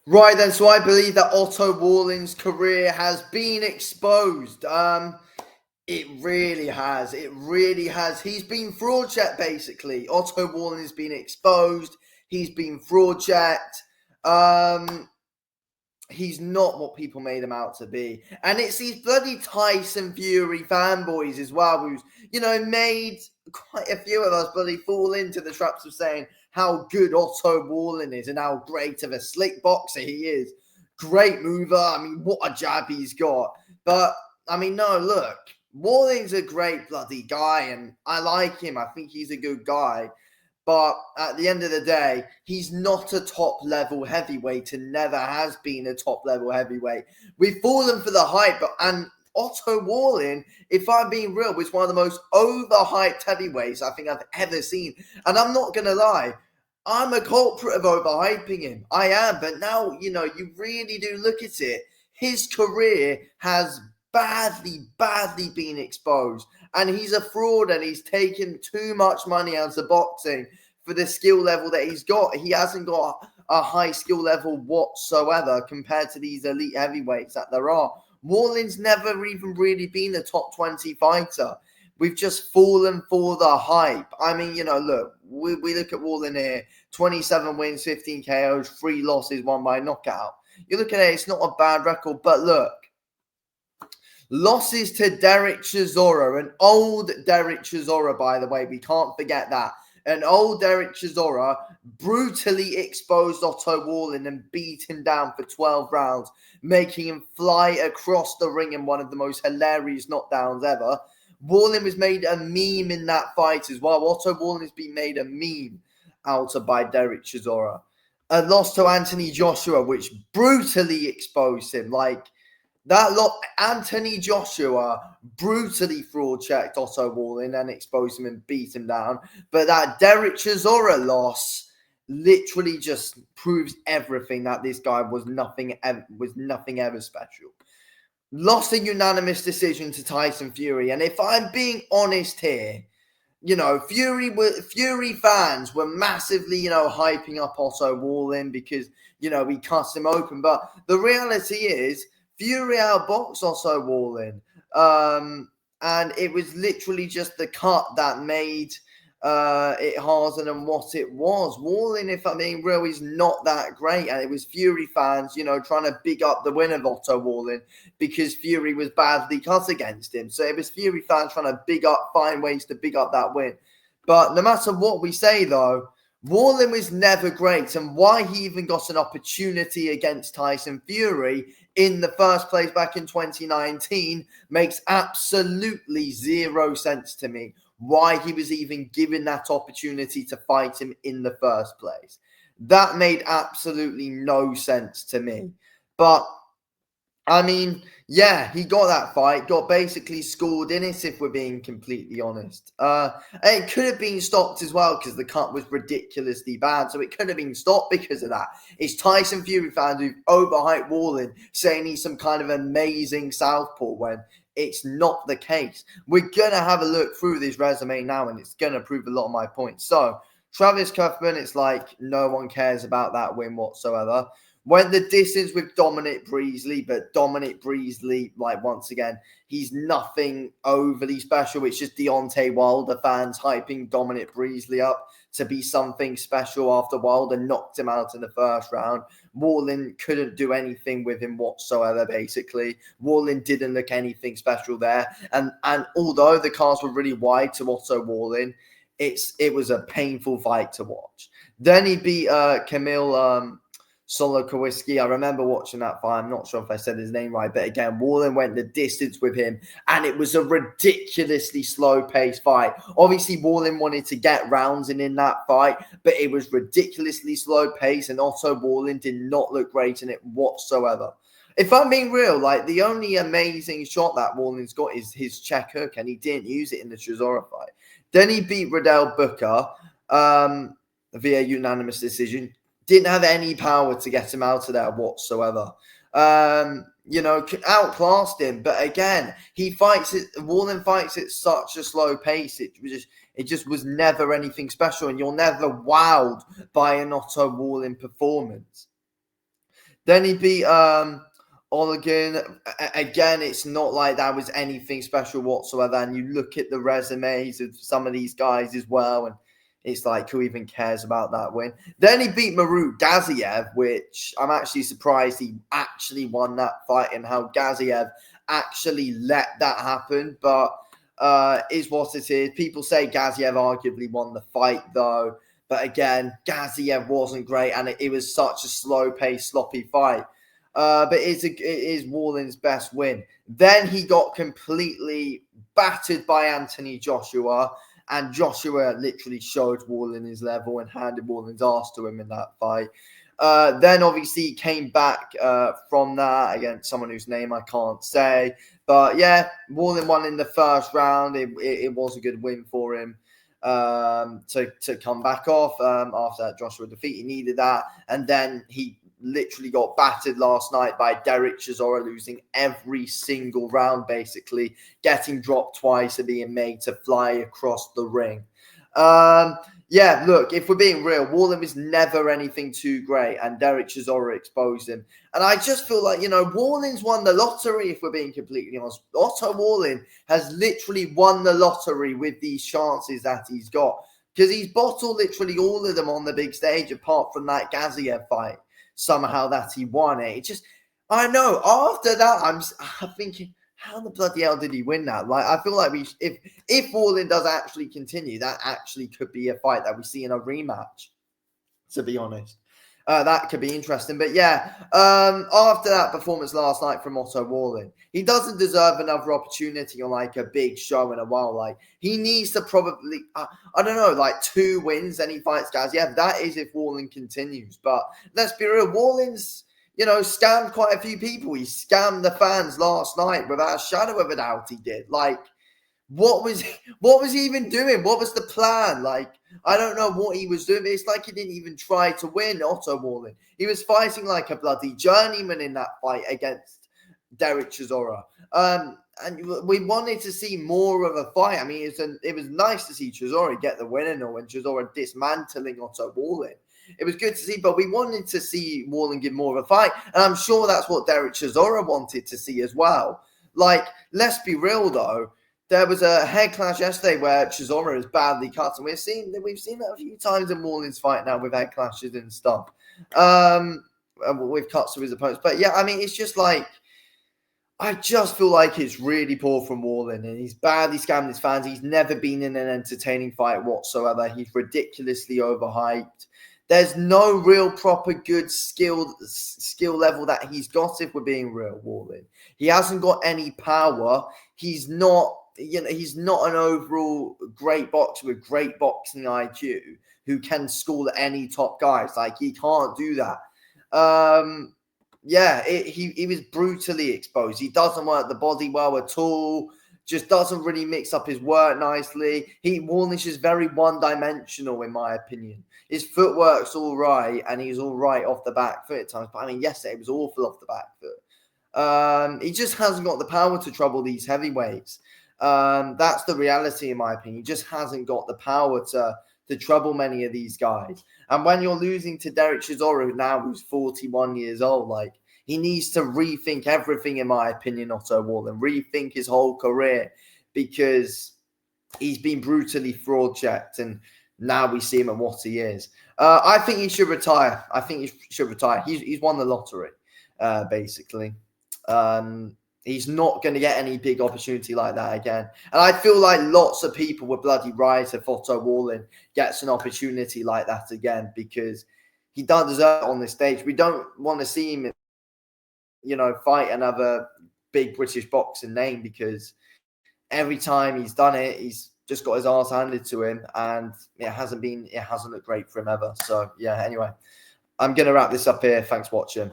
Right then, so I believe that Otto Wallin's career has been exposed. It really has. It really has. He's been fraud checked, basically. Otto Wallin has been exposed. He's been fraud checked. Um, he's not what people made him out to be. And it's these bloody Tyson Fury fanboys as well, who's, made quite a few of us bloody fall into the traps of saying how good Otto Wallin is and how great of a slick boxer he is. Great mover. I mean, what a jab he's got. But, I mean, no, look, Wallin's a great bloody guy, and I like him. I think he's a good guy. But at the end of the day, he's not a top level heavyweight and never has been a top level heavyweight. We've fallen for the hype, and Otto Wallin, if I'm being real, was one of the most overhyped heavyweights I think I've ever seen. And I'm not going to lie, I'm a culprit of overhyping him. I am. But now, you really do look at it. His career has badly been exposed. And he's a fraud, and he's taken too much money out of boxing for the skill level that he's got. He hasn't got a high skill level whatsoever compared to these elite heavyweights that there are. Wallin's never even really been a top 20 fighter. We've just fallen for the hype. I mean, look, we look at Wallin here, 27 wins, 15 KOs, 3 losses, 1 by knockout. You look at it, it's not a bad record, but look, losses to Derek Chisora, an old Derek Chisora, by the way. We can't forget that. An old Derek Chisora brutally exposed Otto Wallin and beat him down for 12 rounds, making him fly across the ring in one of the most hilarious knockdowns ever. Wallin was made a meme in that fight as well. Otto Wallin has been made a meme out of by Derek Chisora. A loss to Anthony Joshua, which brutally exposed him. Anthony Joshua brutally fraud checked Otto Wallin and exposed him and beat him down. But that Derek Chisora loss literally just proves everything, that this guy was nothing ever special. Lost a unanimous decision to Tyson Fury. And if I'm being honest here, Fury fans were massively, hyping up Otto Wallin because, he cut him open. But the reality is, Fury outboxed Otto Wallin. And it was literally just the cut that made it harder than what it was. Wallin, if I'm being real, is not that great. And it was Fury fans, trying to big up the win of Otto Wallin because Fury was badly cut against him. So it was Fury fans trying to find ways to big up that win. But no matter what we say, though, Wallin was never great, and why he even got an opportunity against Tyson Fury in the first place back in 2019 makes absolutely zero sense to me. Why he was even given that opportunity to fight him in the first place. That made absolutely no sense to me. But I mean, yeah, he got that fight, got basically schooled in it, if we're being completely honest. It could have been stopped as well because the cut was ridiculously bad, so it could have been stopped because of that. It's Tyson Fury fans who've overhyped Wallin, saying he's some kind of amazing southpaw when it's not the case. We're going to have a look through this resume now, and it's going to prove a lot of my points. So, Travis Cuthman, it's like no one cares about that win whatsoever. Went the distance with Dominic Breasley, but Dominic Breasley, once again, he's nothing overly special. It's just Deontay Wilder fans hyping Dominic Breasley up to be something special after Wilder knocked him out in the first round. Wallin couldn't do anything with him whatsoever, basically. Wallin didn't look anything special there. And although the cards were really wide to Otto Wallin, it was a painful fight to watch. Then he beat Kamil Solokowiski. I remember watching that fight. I'm not sure if I said his name right, but again, Wallin went the distance with him, and it was a ridiculously slow-paced fight. Obviously, Wallin wanted to get rounds in that fight, but it was ridiculously slow-paced, and Otto Wallin did not look great in it whatsoever. If I'm being real, the only amazing shot that Wallin's got is his check hook, and he didn't use it in the Chisora fight. Then he beat Riddell Booker via unanimous decision. Didn't have any power to get him out of there whatsoever. Outclassed him. But again, Wallin fights at such a slow pace. It just was never anything special, and you're never wowed by an Otto Wallin performance. Then he beat Oligan. Again, it's not like that was anything special whatsoever. And you look at the resumes of some of these guys as well, and it's like, who even cares about that win? Then he beat Marut Gaziev, which I'm actually surprised he actually won that fight and how Gaziev actually let that happen. But is what it is. People say Gaziev arguably won the fight, though. But again, Gaziev wasn't great, and it was such a slow-paced, sloppy fight. But it is Wallin's best win. Then he got completely battered by Anthony Joshua, and Joshua literally showed Wallin his level and handed Wallin's ass to him in that fight. Then obviously he came back from that against someone whose name I can't say. But yeah, Wallin won in the first round. It was a good win for him to come back off after that Joshua defeat. He needed that. And then he literally got battered last night by Derek Chisora, losing every single round, basically, getting dropped twice and being made to fly across the ring. Yeah, look, if we're being real, Wallin was never anything too great, and Derek Chisora exposed him. And I just feel like, Wallin's won the lottery, if we're being completely honest. Otto Wallin has literally won the lottery with these chances that he's got, because he's bottled literally all of them on the big stage, apart from that Gaziev fight, somehow that he won it. It just, I know, after that, I'm thinking, how the bloody hell did he win that? Like, I feel like if Wallin does actually continue, that actually could be a fight that we see in a rematch, to be honest. That could be interesting. But yeah, after that performance last night from Otto Wallin, he doesn't deserve another opportunity on like a big show in a while. Like, he needs to probably, I don't know, like 2 wins and he fights guys. Yeah, that is if Wallin continues. But let's be real, Wallin's, scammed quite a few people. He scammed the fans last night without a shadow of a doubt he did. Like, what was he even doing? What was the plan? Like, I don't know what he was doing. It's like he didn't even try to win, Otto Wallin. He was fighting like a bloody journeyman in that fight against Derek Chisora. And we wanted to see more of a fight. I mean, it was nice to see Chisora get the win and all, and Chisora dismantling Otto Wallin. It was good to see, but we wanted to see Wallin give more of a fight. And I'm sure that's what Derek Chisora wanted to see as well. Like, let's be real, though. There was a head clash yesterday where Chisora is badly cut, and we've seen that a few times in Wallin's fight now with head clashes and stuff. With cuts to his opponents. But yeah, I mean, it's just like, I just feel like it's really poor from Wallin, and he's badly scammed his fans. He's never been in an entertaining fight whatsoever. He's ridiculously overhyped. There's no real proper good skill level that he's got, if we're being real, Wallin. He hasn't got any power. He's not, he's not an overall great boxer with great boxing IQ who can school any top guys. Like, he can't do that. He was brutally exposed. He doesn't work the body well at all. Just doesn't really mix up his work nicely. Wallin's just very one-dimensional, in my opinion. His footwork's all right, and he's all right off the back foot at times. But I mean, yesterday it was awful off the back foot. He just hasn't got the power to trouble these heavyweights. That's the reality, in my opinion. He just hasn't got the power to trouble many of these guys. And when you're losing to Derek Chisora now, who's 41 years old, like, he needs to rethink everything, in my opinion, Otto Wallin. Rethink his whole career, because he's been brutally fraud-checked, and now we see him at what he is. I think he should retire. He's won the lottery, basically. He's not going to get any big opportunity like that again. And I feel like lots of people were bloody right if Otto Wallin gets an opportunity like that again, because he doesn't deserve it on this stage. We don't want to see him, fight another big British boxing name, because every time he's done it, he's just got his arse handed to him, and it hasn't looked great for him ever. So yeah, anyway, I'm going to wrap this up here. Thanks for watching.